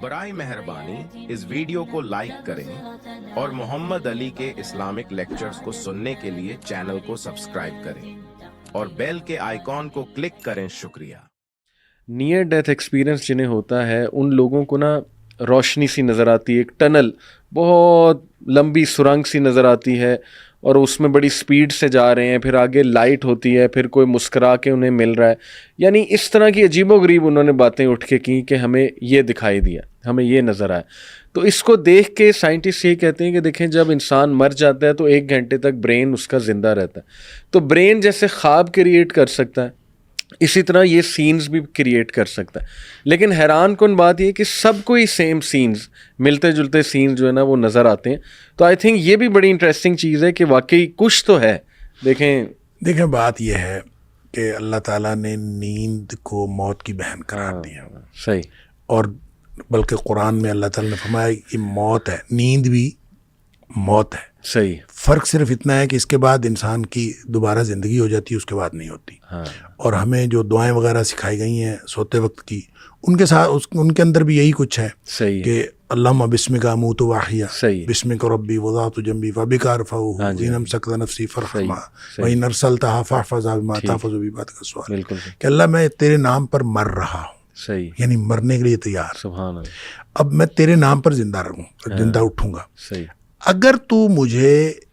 برائے مہربانی اس ویڈیو کو لائک کریں اور محمد علی کے اسلامک لیکچرز کو سننے کے لیے چینل کو سبسکرائب کریں اور بیل کے آئیکن کو کلک کریں. شکریہ. نیئر ڈیتھ ایکسپیرئنس جنہیں ہوتا ہے ان لوگوں کو نا روشنی سی نظر آتی ہے, ایک ٹنل بہت لمبی سرنگ سی نظر آتی ہے اور اس میں بڑی سپیڈ سے جا رہے ہیں, پھر آگے لائٹ ہوتی ہے, پھر کوئی مسکرا کے انہیں مل رہا ہے. یعنی اس طرح کی عجیب و غریب انہوں نے باتیں اٹھ کے کی کہ ہمیں یہ دکھائی دیا, ہمیں یہ نظر آیا. تو اس کو دیکھ کے سائنٹسٹ یہ کہتے ہیں کہ دیکھیں جب انسان مر جاتا ہے تو 1 گھنٹے تک برین اس کا زندہ رہتا ہے. تو برین جیسے خواب کریٹ کر سکتا ہے اسی طرح یہ سینز بھی کریٹ کر سکتا ہے. لیکن حیران کن بات یہ کہ سب کو ہی سیم سینز, ملتے جلتے سینز جو ہے نا وہ نظر آتے ہیں. تو آئی تھنک یہ بھی بڑی انٹرسٹنگ چیز ہے کہ واقعی کچھ تو ہے. دیکھیں بات یہ ہے کہ اللہ تعالیٰ نے نیند کو موت کی بہن قرار دیا. صحیح. اور بلکہ قرآن میں اللہ تعالیٰ نے فرمایا یہ موت ہے, نیند بھی موت ہے. صحیح. فرق صرف اتنا ہے کہ اس کے بعد انسان کی دوبارہ زندگی ہو جاتی ہے, اس کے بعد نہیں ہوتی. اور ہمیں جو دعائیں وغیرہ سکھائی گئی ہیں سوتے وقت کی, ان کے ساتھ ان کے اندر بھی یہی کچھ ہے. صحیح. کہ اللہم بسمک اموت واحیا, بسمک ربی وضعت جنبی وبک ارفعہ ان امسکت نفسی فارحمها وان ارسلتها فاحفظها بما تحفظ بعبادک الصالحین. کہ اللہ میں تیرے نام پر مر رہا ہوں. صحیح. یعنی مرنے کے لیے تیار. سبحان اللہ. اب میں تیرے نام پر زندہ رہوں, زندہ اٹھوں گا. صحیح. اگر تو مجھے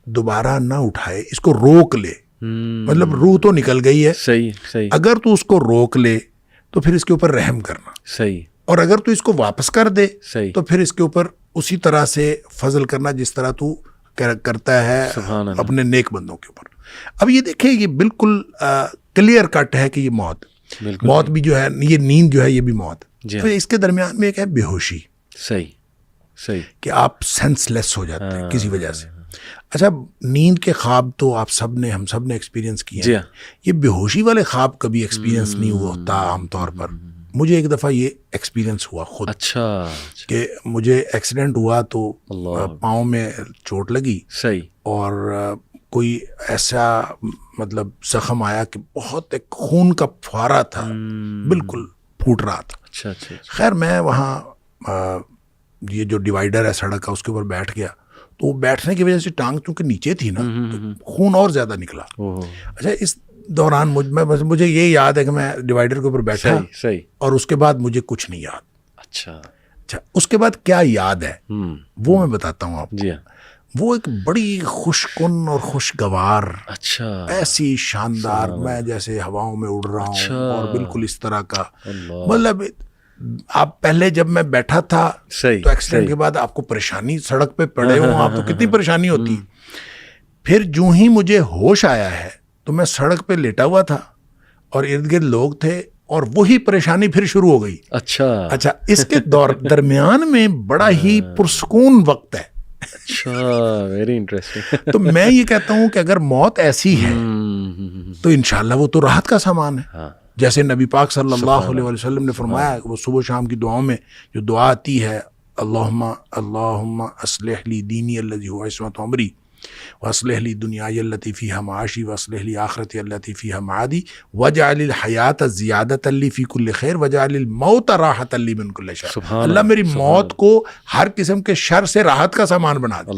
دوبارہ نہ اٹھائے, اس کو روک لے, مطلب روح تو نکل گئی ہے. صحیح. صحیح. اگر تو اس کو روک لے تو پھر اس کے اوپر رحم کرنا. صحیح. اور اگر تو اس کو واپس کر دے صحیح. تو پھر اس کے اوپر اسی طرح سے فضل کرنا جس طرح تو کرتا ہے اپنے نیک بندوں کے اوپر. اب یہ دیکھیں یہ بالکل کلیئر کٹ ہے کہ یہ موت بھی جو ہے, یہ نیند جو ہے یہ بھی موت. پھر اس کے درمیان میں ایک ہے بے ہوشی. صحیح. صحیح. کہ آپ سینس لیس ہو جاتے ہیں کسی وجہ سے. اچھا, نیند کے خواب تو آپ سب نے, ہم سب نے ایکسپیرینس کیے ہیں. یہ بے ہوشی والے خواب کبھی ایکسپیرینس نہیں ہوا ہوتا عام طور پر. مجھے ایک دفعہ یہ ایکسپیرینس ہوا خود. اچھا. کہ مجھے ایکسیڈنٹ ہوا تو پاؤں میں چوٹ لگی. صحیح. اور کوئی ایسا مطلب زخم آیا کہ بہت ایک خون کا فوارہ تھا, بالکل پھوٹ رہا تھا. اچھا اچھا. خیر میں وہاں یہ جو ڈیوائیڈر ہے سڑک کا اس کے اوپر بیٹھ گیا, تو وہ بیٹھنے کی وجہ سے ٹانگ چونکہ نیچے تھی نا تو خون اور زیادہ نکلا. اچھا, اس دوران مجھے یہ یاد ہے کہ میں ڈیوائیڈر کے اوپر بیٹھا. صحیح. اور اس کے بعد مجھے کچھ نہیں یاد. اچھا. اس کے بعد کیا یاد ہے وہ میں بتاتا ہوں آپ کو. جی. وہ ایک بڑی خوش کن اور خوشگوار, اچھا, ایسی شاندار, میں جیسے ہواؤں میں اڑ رہا ہوں اور بالکل اس طرح کا. مطلب آپ پہلے جب میں بیٹھا تھا تو ایکسیڈنٹ کے بعد آپ کو پریشانی, سڑک پہ پڑے ہوں آپ تو کتنی پریشانی ہوتی. پھر جو ہی مجھے ہوش آیا ہے تو میں سڑک پہ لیٹا ہوا تھا اور ارد گرد لوگ تھے اور وہی پریشانی پھر شروع ہو گئی. اچھا, اس کے درمیان میں بڑا ہی پرسکون وقت ہے. اچھا, ویری انٹرسٹنگ. تو میں یہ کہتا ہوں کہ اگر موت ایسی ہے تو انشاءاللہ وہ تو راحت کا سامان ہے. جیسے نبی پاک صلی اللہ علیہ وسلم نے فرمایا, وہ صبح شام کی دعاؤں میں جو دعا آتی ہے, اللہم اصلح لی دینی الذی هو عصمۃ امری واصلح لی دنیای التی فیہا معاشی واصلح لی آخرتی التی فیہا معادی واجعل الحیات زیادۃ لی فی کل خیر واجعل الموت راحۃ لی من کل شر. اللہ میری موت کو ہر قسم کے شر سے راحت کا سامان بنا دے.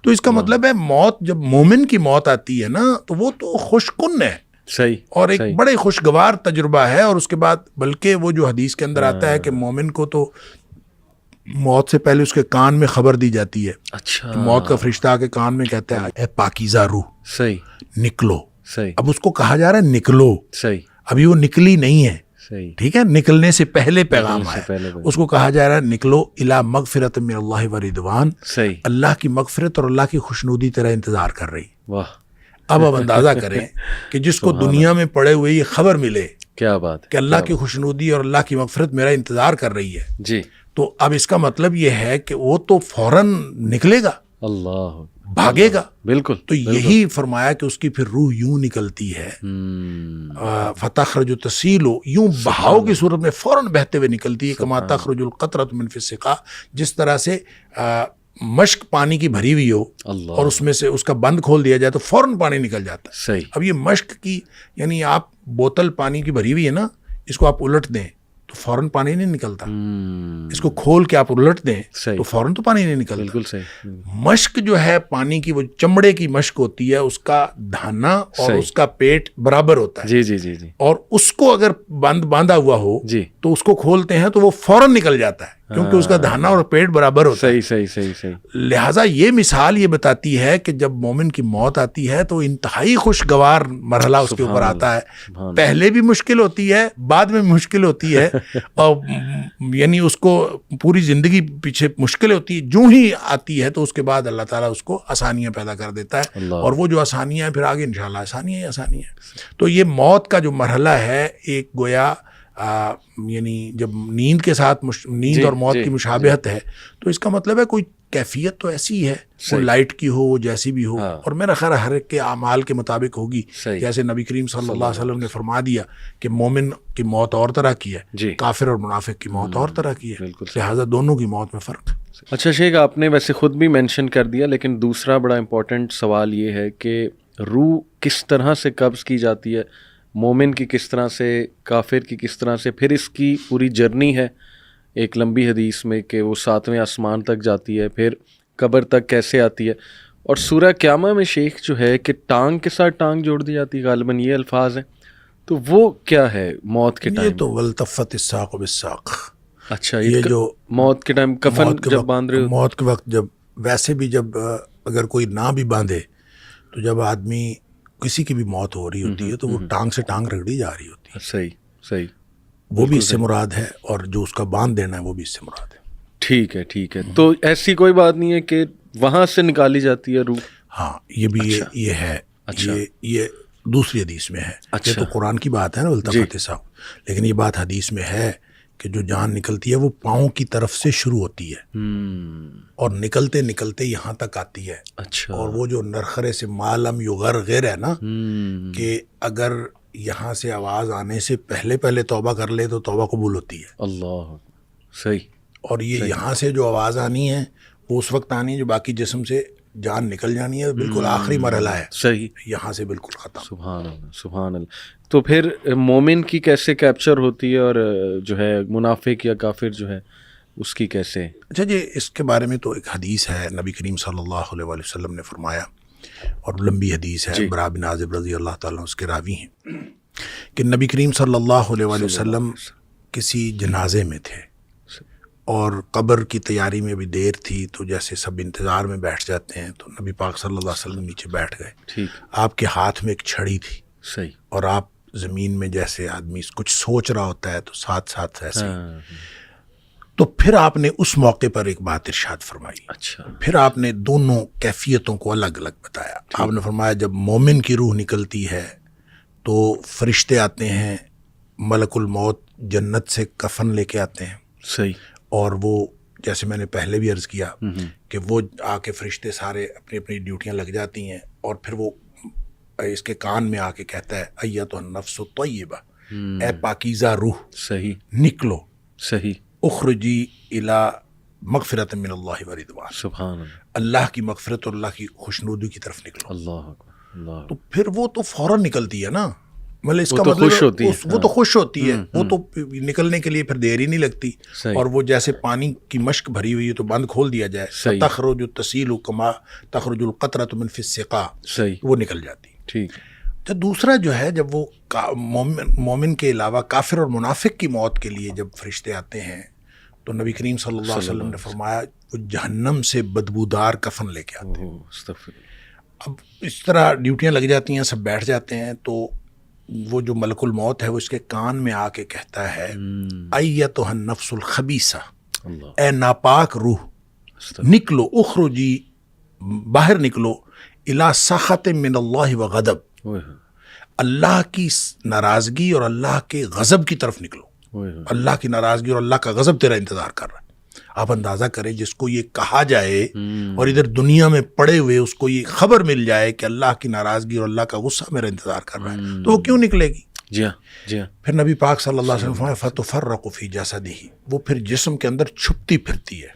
تو اس کا مطلب ہے موت, جب مومن کی موت آتی ہے نا تو وہ تو خوش کن ہے. صحیح. اور ایک بڑے خوشگوار تجربہ ہے. اور اس کے بعد بلکہ وہ جو حدیث کے اندر آتا ہے کہ مومن کو تو موت سے پہلے اس کے کان میں خبر دی جاتی ہے. اچھا. موت کا فرشتہ آ کے کان میں کہتا ہے اے پاکیزہ روح, صحیح, نکلو. صحیح. اب اس کو کہا جا رہا ہے نکلو. صحیح. ابھی وہ نکلی نہیں ہے. صحیح. ٹھیک ہے, نکلنے سے پہلے پیغام ہے. اس کو کہا جا رہا ہے نکلو الی مغفرۃ من اللہ و رضوان. صحیح. اللہ کی مغفرت اور اللہ کی خوشنودی تیرا انتظار کر رہی. واہ. اب اندازہ کریں کہ جس کو دنیا میں پڑے ہوئے یہ خبر ملے, کیا بات, کہ اللہ کی خوشنودی اور اللہ کی مغفرت میرا انتظار کر رہی ہے. جی. تو اب اس کا مطلب یہ ہے کہ وہ تو فوراً نکلے گا, اللہ بھاگے گا. بالکل. تو یہی فرمایا کہ اس کی پھر روح یوں نکلتی ہے, فتخرج تسیل, یوں بہاؤ کی صورت میں فوراً بہتے ہوئے نکلتی ہے. کما تخرج القطرۃ من فی السقا, جس طرح سے مشک پانی کی بھری ہوئی ہو اور اس میں سے اس کا بند کھول دیا جائے تو فوراً پانی نکل جاتا ہے. صحیح. اب یہ مشک کی, یعنی آپ بوتل پانی کی بھری ہوئی ہے نا, اس کو آپ الٹ دیں تو فوراً پانی نہیں نکلتا. اس کو کھول کے آپ الٹ دیں تو فوراً تو پانی نہیں نکلتا. بالکل صحیح. مشق جو ہے پانی کی، وہ چمڑے کی مشق ہوتی ہے، اس کا دھانا اور اس کا پیٹ برابر ہوتا ہے. جی جی جی جی. اور اس کو اگر باندھا ہوا ہو جی تو اس کو کھولتے ہیں تو وہ فوراً نکل جاتا ہے کیونکہ اس کا دھانا اور پیٹ برابر ہوتا ہے. صحیح صحیح صحیح صحیح. لہٰذا یہ مثال یہ بتاتی ہے کہ جب مومن کی موت آتی ہے تو انتہائی خوشگوار مرحلہ اس کے اوپر آتا ہے. پہلے بھی مشکل ہوتی ہے، بعد میں مشکل ہوتی ہے، اور یعنی اس کو پوری زندگی پیچھے مشکل ہوتی ہے. جو ہی آتی ہے تو اس کے بعد اللہ تعالیٰ اس کو آسانیاں پیدا کر دیتا ہے، اور وہ جو آسانیاں ہیں پھر آگے انشاءاللہ آسانیاں ہی آسانیاں ہیں. تو یہ موت کا جو مرحلہ ہے ایک گویا یعنی جب نیند کے ساتھ نیند اور موت کی مشابہت ہے تو اس کا مطلب ہے کوئی کیفیت تو ایسی ہے، وہ لائٹ کی ہو، وہ جیسی بھی ہو، اور میرا خیال ہر ایک کے اعمال کے مطابق ہوگی. جیسے نبی کریم صلی اللہ علیہ وسلم نے فرما دیا کہ مومن کی موت اور طرح کی ہے، کافر اور منافق کی موت اور طرح کی ہے، لہٰذا دونوں کی موت میں فرق ہے. اچھا شیخ، آپ نے ویسے خود بھی مینشن کر دیا، لیکن دوسرا بڑا امپورٹنٹ سوال یہ ہے کہ روح کس طرح سے قبض کی جاتی ہے، مومن کی کس طرح سے، کافر کی کس طرح سے، پھر اس کی پوری جرنی ہے ایک لمبی حدیث میں کہ وہ 7ویں آسمان تک جاتی ہے، پھر قبر تک کیسے آتی ہے، اور سورہ قیامہ میں شیخ جو ہے کہ ٹانگ کے ساتھ ٹانگ جوڑ دی جاتی ہے، غالباً یہ الفاظ ہیں، تو وہ کیا ہے موت کے ٹائم؟ یہ تو والتفت الساق بالساق. اچھا، یہ جو موت کے ٹائم کفن جب باندھ رہے ہو، موت کے وقت جب ویسے بھی جب اگر کوئی نہ بھی باندھے تو جب آدمی کسی کی بھی موت ہو رہی ہوتی ہے تو وہ ٹانگ سے ٹانگ رگڑی جا رہی ہوتی ہے. صحیح صحیح، وہ بھی اس سے مراد ہے، اور جو اس کا باندھ دینا ہے وہ بھی اس سے مراد ہے. ٹھیک ہے ٹھیک ہے. تو ایسی کوئی بات نہیں ہے کہ وہاں سے نکالی جاتی ہے روح؟ ہاں، یہ بھی یہ ہے. یہ دوسری حدیث میں ہے. یہ تو قرآن کی بات ہے نا والتفت الساق، لیکن یہ بات حدیث میں ہے کہ جو جان نکلتی ہے وہ پاؤں کی طرف سے شروع ہوتی ہے اور نکلتے نکلتے یہاں تک آتی ہے. اچھا. اور وہ جو نرخرے سے معلم یغرغر ہے نا، کہ اگر یہاں سے آواز آنے سے پہلے توبہ کر لے تو توبہ قبول ہوتی ہے. اللہ، صحیح. اور یہ یہاں سے جو آواز آنی ہے وہ اس وقت آنی ہے جو باقی جسم سے جان نکل جانی ہے، بالکل آخری مرحلہ ہے. صحیح. یہاں سے بالکل ختم. سبحان اللہ سبحان اللہ. تو پھر مومن کی کیسے کیپچر ہوتی ہے، اور جو ہے منافق یا کافر جو ہے اس کی کیسے؟ اچھا جی، اس کے بارے میں تو ایک حدیث ہے، نبی کریم صلی اللہ علیہ وسلم نے فرمایا، اور لمبی حدیث ہے، برا بن عازب رضی اللہ تعالیٰ اس کے راوی ہیں، کہ نبی کریم صلی اللہ علیہ وسلم کسی جنازے میں تھے اور قبر کی تیاری میں بھی دیر تھی، تو جیسے سب انتظار میں بیٹھ جاتے ہیں تو نبی پاک صلی اللہ علیہ وسلم نیچے بیٹھ گئے. ٹھیک. آپ کے ہاتھ میں ایک چھڑی تھی. صحیح. اور آپ زمین میں جیسے آدمی کچھ سوچ رہا ہوتا ہے تو ساتھ ساتھ ایسے. تو پھر آپ نے اس موقع پر ایک بات ارشاد فرمائی. اچھا. پھر آپ نے دونوں کیفیتوں کو الگ الگ بتایا. آپ نے فرمایا جب مومن کی روح نکلتی ہے تو فرشتے آتے ہیں، ملک الموت جنت سے کفن لے کے آتے ہیں. صحیح. اور وہ جیسے میں نے پہلے بھی عرض کیا کہ وہ آ کے فرشتے سارے اپنی اپنی ڈیوٹیاں لگ جاتی ہیں، اور پھر وہ اس کے کان میں آ کے کہتا ہے ایتھا النفس الطیبہ، اے پاکیزہ روح، صحیح، نکلو. صحیح. اخرجی الی مغفرۃ من اللہ و رضوان، سبحان اللہ، اللہ کی مغفرت اور اللہ کی خوشنودی کی طرف نکلو. اللہ اکبر، اللہ. تو پھر وہ تو فوراً نکلتی ہے نا، مطلب اس کا مطلب وہ تو خوش ہوتی ہے، وہ تو نکلنے کے لیے پھر دیر ہی نہیں لگتی. اور وہ جیسے پانی کی مشک بھری ہوئی ہے تو بند کھول دیا جائے، تخرج تسیل کما تخرج القطرۃ من فی السقا، وہ نکل جاتی. ٹھیک. تو دوسرا جو ہے، جب وہ مومن کے علاوہ کافر اور منافق کی موت کے لیے جب فرشتے آتے ہیں تو نبی کریم صلی اللہ علیہ وسلم نے فرمایا وہ جہنم سے بدبودار کفن لے کے آتے ہیں. اب اس طرح ڈیوٹیاں لگ جاتی ہیں، سب بیٹھ جاتے ہیں، تو وہ جو ملک الموت ہے وہ اس کے کان میں آ کے کہتا ہے ایتھا النفس الخبیثہ، اے ناپاک روح، نکلو، اخرجی، باہر نکلو، الی سخط من اللہ و غضب، اللہ کی ناراضگی اور اللہ کے غضب کی طرف نکلو. اللہ کی ناراضگی اور اللہ کا غضب تیرا انتظار کر رہا ہے. آپ اندازہ کریں جس کو یہ کہا جائے اور ادھر دنیا میں پڑے ہوئے اس کو یہ خبر مل جائے کہ اللہ کی ناراضگی اور اللہ کا غصہ میرا انتظار کر رہا ہے، تو وہ کیوں نکلے گی؟ جی ہاں جی ہاں. پھر نبی پاک صلی اللہ علیہ وسلم فرمایا فتفرق فی جسدہ، وہ پھر جسم کے اندر چھپتی پھرتی ہے.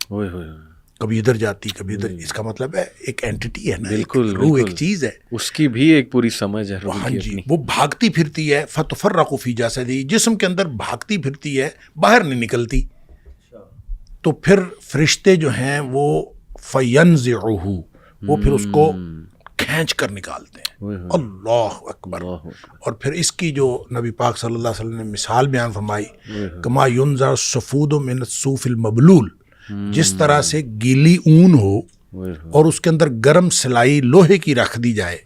کبھی ادھر جاتی کبھی ادھر. اس کا مطلب ہے ایک اینٹی ہے نا, بالکل, روح ایک چیز ہے, اس کی بھی ایک پوری سمجھ ہے. ہاں جی, وہ بھاگتی پھرتی ہے. فتفرق فی جسدی, جسم کے اندر بھاگتی پھرتی ہے, باہر نہیں نکلتی. تو پھر فرشتے جو ہیں وہ فینزعہ, وہ پھر اس کو کھینچ کر نکالتے ہیں. اللہ اکبر. اور پھر اس کی جو نبی پاک صلی اللہ علیہ وسلم نے مثال بیان فرمائی, کما ینزع الصفود من الصوف المبلول, جس طرح سے گیلی اون ہو اور اس کے اندر گرم سلائی لوہے کی رکھ دی جائے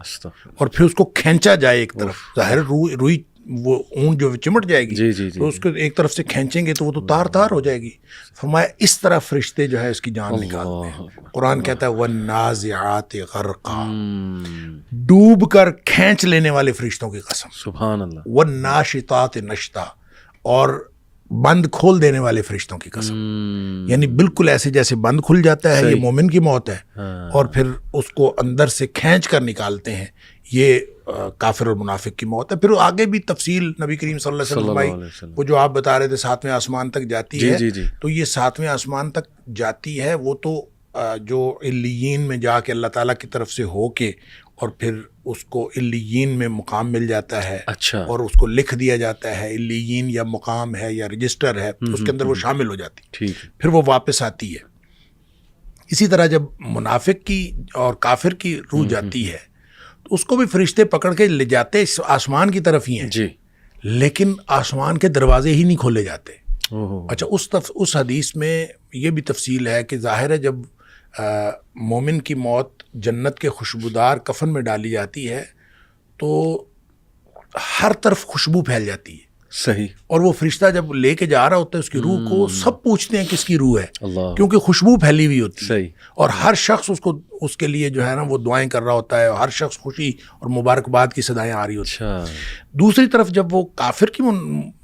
اور پھر اس کو کھینچا جائے ایک طرف, ظاہر روئی وہ اون جو چمٹ جائے گی, تو اس کو ایک طرف سے کھینچیں گے تو وہ تو تار تار ہو جائے گی. فرمایا اس طرح فرشتے جو ہے اس کی جان نکالتے ہیں. قرآن کہتا ہے وَالنَّازِعَاتِ غَرْقًا, ڈوب کر کھینچ لینے والے فرشتوں کی قسم. سبحان اللہ. وَالنَّاشِطَاتِ نَشْطًا, اور بند کھول دینے والے فرشتوں کی قسم. یعنی بالکل ایسے جیسے بند کھل جاتا ہے, یہ مومن کی موت ہے, اور پھر اس کو اندر سے کھینچ کر نکالتے ہیں, یہ کافر اور منافق کی موت ہے. پھر آگے بھی تفصیل نبی کریم صلی اللہ علیہ وسلم وہ جو آپ بتا رہے تھے 7ویں آسمان تک جاتی ہے, تو یہ 7ویں آسمان تک جاتی ہے. وہ تو جو علیین میں جا کے اللہ تعالیٰ کی طرف سے ہو کے اور پھر اس کو علیین میں مقام مل جاتا ہے, اچھا, اور اس کو لکھ دیا جاتا ہے علیین یا مقام ہے یا رجسٹر ہے, اس کے اندر وہ شامل ہو جاتی, ٹھیک, پھر وہ واپس آتی ہے. اسی طرح جب منافق کی اور کافر کی روح جاتی ہے تو اس کو بھی فرشتے پکڑ کے لے جاتے آسمان کی طرف ہی ہیں جی, لیکن آسمان کے دروازے ہی نہیں کھولے جاتے. اچھا, اس حدیث میں یہ بھی تفصیل ہے کہ ظاہر ہے جب مومن کی موت جنت کے خوشبودار کفن میں ڈالی جاتی ہے تو ہر طرف خوشبو پھیل جاتی ہے. صحیح. اور وہ فرشتہ جب لے کے جا رہا ہوتا ہے اس کی روح کو, سب پوچھتے ہیں کس کی روح ہے, اللہ, کیونکہ خوشبو پھیلی ہوئی ہوتی ہے. صحیح. اور ہر شخص اس کے لیے جو ہے نا وہ دعائیں کر رہا ہوتا ہے, اور ہر شخص خوشی اور مبارکباد کی صدائیں آ رہی ہوتی ہیں. دوسری طرف جب وہ کافر کی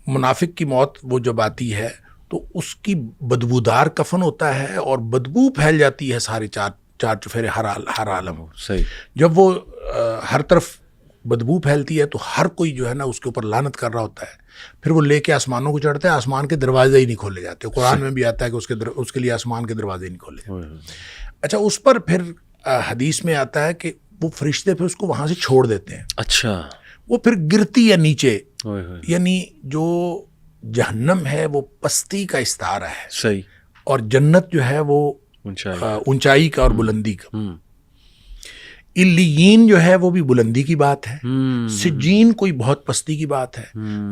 منافق کی موت وہ جب آتی ہے تو اس کی بدبودار کفن ہوتا ہے اور بدبو پھیل جاتی ہے سارے چار چفیرے ہر عالم. صحیح. جب وہ ہر طرف بدبو پھیلتی ہے تو ہر کوئی جو ہے نا اس کے اوپر لعنت کر رہا ہوتا ہے. پھر وہ لے کے آسمانوں کو چڑھتا ہے, آسمان کے دروازے ہی نہیں کھولے جاتے. قرآن میں بھی آتا ہے کہ اس کے لیے آسمان کے دروازے نہیں کھولے جاتے. اچھا, اس پر پھر حدیث میں آتا ہے کہ وہ فرشتے پھر اس کو وہاں سے چھوڑ دیتے ہیں. اچھا, وہ پھر گرتی ہے نیچے, یعنی جو جہنم ہے وہ پستی کا استعارہ ہے. صحیح. اور جنت جو ہے وہ اونچائی کا اور بلندی کا. علیین جو ہے وہ بھی بلندی کی بات ہے, سجین کوئی بہت پستی کی بات ہے.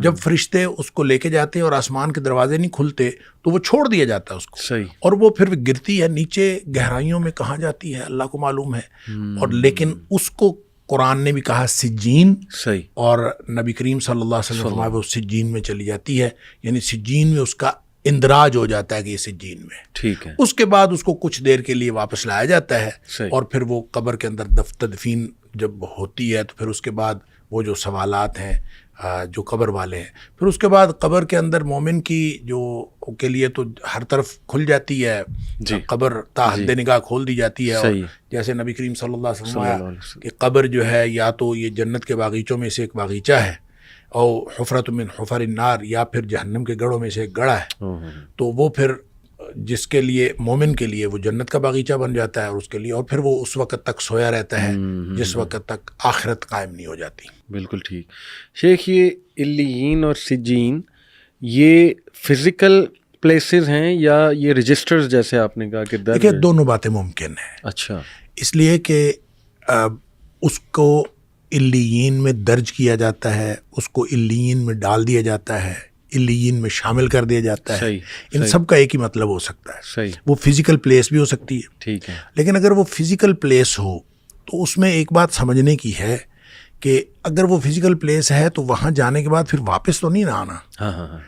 جب فرشتے اس کو لے کے جاتے ہیں اور آسمان کے دروازے نہیں کھلتے تو وہ چھوڑ دیا جاتا ہے اس کو. صحیح. اور وہ پھر گرتی ہے نیچے گہرائیوں میں, کہاں جاتی ہے اللہ کو معلوم ہے. اور لیکن اس کو قرآن نے بھی کہا سجین. صحیح. اور نبی کریم صلی اللہ علیہ وسلم فرمایا وہ سجین میں چلی جاتی ہے, یعنی سجین میں اس کا اندراج ہو جاتا ہے کہ یہ سجین میں. ٹھیک ہے. اس کے بعد اس کو کچھ دیر کے لیے واپس لایا جاتا ہے. صحیح. اور پھر وہ قبر کے اندر تدفین جب ہوتی ہے تو پھر اس کے بعد وہ جو سوالات ہیں جو قبر والے ہیں, پھر اس کے بعد قبر کے اندر مومن کی جو کے لیے تو ہر طرف کھل جاتی ہے. جی. قبر تا حد نگاہ کھول دی جاتی ہے. اور جیسے نبی کریم صلی اللہ علیہ وسلم کہ قبر جو ہے یا تو یہ جنت کے باغیچوں میں سے ایک باغیچہ ہے, اور حفرت من حفر النار, یا پھر جہنم کے گڑھوں میں سے ایک گڑھا ہے. تو وہ پھر جس کے لیے مومن کے لیے وہ جنت کا باغیچہ بن جاتا ہے, اور اس کے لیے اور پھر وہ اس وقت تک سویا رہتا ہے جس وقت تک آخرت قائم نہیں ہو جاتی. بالکل ٹھیک. شیخ, یہ علیین اور سجین یہ فزیکل پلیسز ہیں یا یہ رجسٹرز جیسے آپ نے کہا کہ دیکھیں دونوں باتیں ممکن ہیں. اچھا. اس لیے کہ اس کو علیین میں درج کیا جاتا ہے, اس کو علیین میں ڈال دیا جاتا ہے, علیین میں شامل کر دیا جاتا ہے. ان سب کا ایک ہی مطلب ہو سکتا ہے. صحیح. وہ فزیکل پلیس بھی ہو سکتی ہے. ٹھیک ہے. لیکن اگر وہ فزیکل پلیس ہو تو اس میں ایک بات سمجھنے کی ہے کہ اگر وہ فزیکل پلیس ہے تو وہاں جانے کے بعد پھر واپس تو نہیں نہ آنا. ہاں.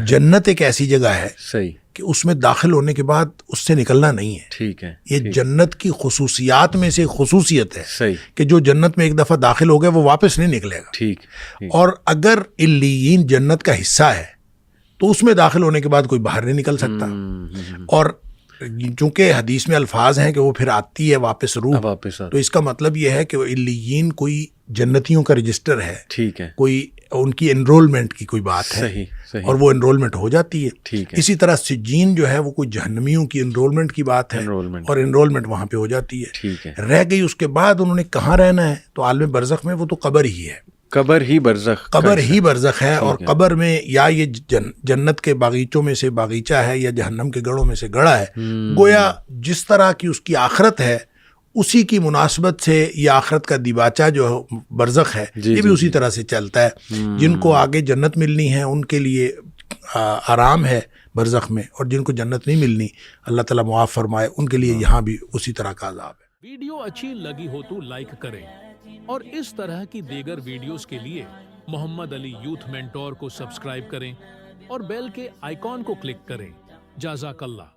جنت ایک ایسی جگہ ہے صحیح کہ اس میں داخل ہونے کے بعد اس سے نکلنا نہیں ہے. ٹھیک ہے. یہ جنت کی خصوصیات میں سے خصوصیت ہے. صحیح. کہ جو جنت میں ایک دفعہ داخل ہو گئے وہ واپس نہیں نکلے گا. ٹھیک. اور اگر علیین جنت کا حصہ ہے تو اس میں داخل ہونے کے بعد کوئی باہر نہیں نکل سکتا. اور چونکہ حدیث میں الفاظ ہیں کہ وہ پھر آتی ہے واپس روح، واپس تو اس کا مطلب یہ ہے کہ علیین کوئی جنتیوں کا رجسٹر ہے، ٹھیک ہے، کوئی ان کی انرولمنٹ کی کوئی بات ہے، صحیح، اور وہ انرولمنٹ ہو جاتی ہے. ٹھیک ہے، اسی طرح سجین جو ہے وہ کوئی جہنمیوں کی انرولمنٹ کی بات ہے، اور انرولمنٹ وہاں پہ ہو جاتی ہے. ٹھیک ہے. رہ گئی اس کے بعد انہوں نے کہاں رہنا ہے، تو عالم برزخ میں وہ تو قبر ہی ہے، قبر ہی برزخ، قبر ہی برزخ ہے. اور قبر میں یا یہ جنت کے باغیچوں میں سے باغیچہ ہے یا جہنم کے گڑھوں میں سے گڑھا ہے. گویا جس طرح کی اس کی آخرت ہے اسی کی مناسبت سے یہ آخرت کا دیباچہ جو برزخ ہے یہ بھی اسی طرح سے چلتا ہے. جن کو آگے جنت ملنی ہے ان کے لیے آرام ہے برزخ میں، اور جن کو جنت نہیں ملنی اللہ تعالیٰ معاف فرمائے ان کے لیے یہاں بھی اسی طرح کا عذاب ہے. ویڈیو اچھی لگی ہو تو لائک کریں، اور اس طرح کی دیگر ویڈیوز کے لیے محمد علی یوتھ مینٹور کو سبسکرائب کریں اور بیل کے آئیکن کو کلک کریں. جزاک اللہ.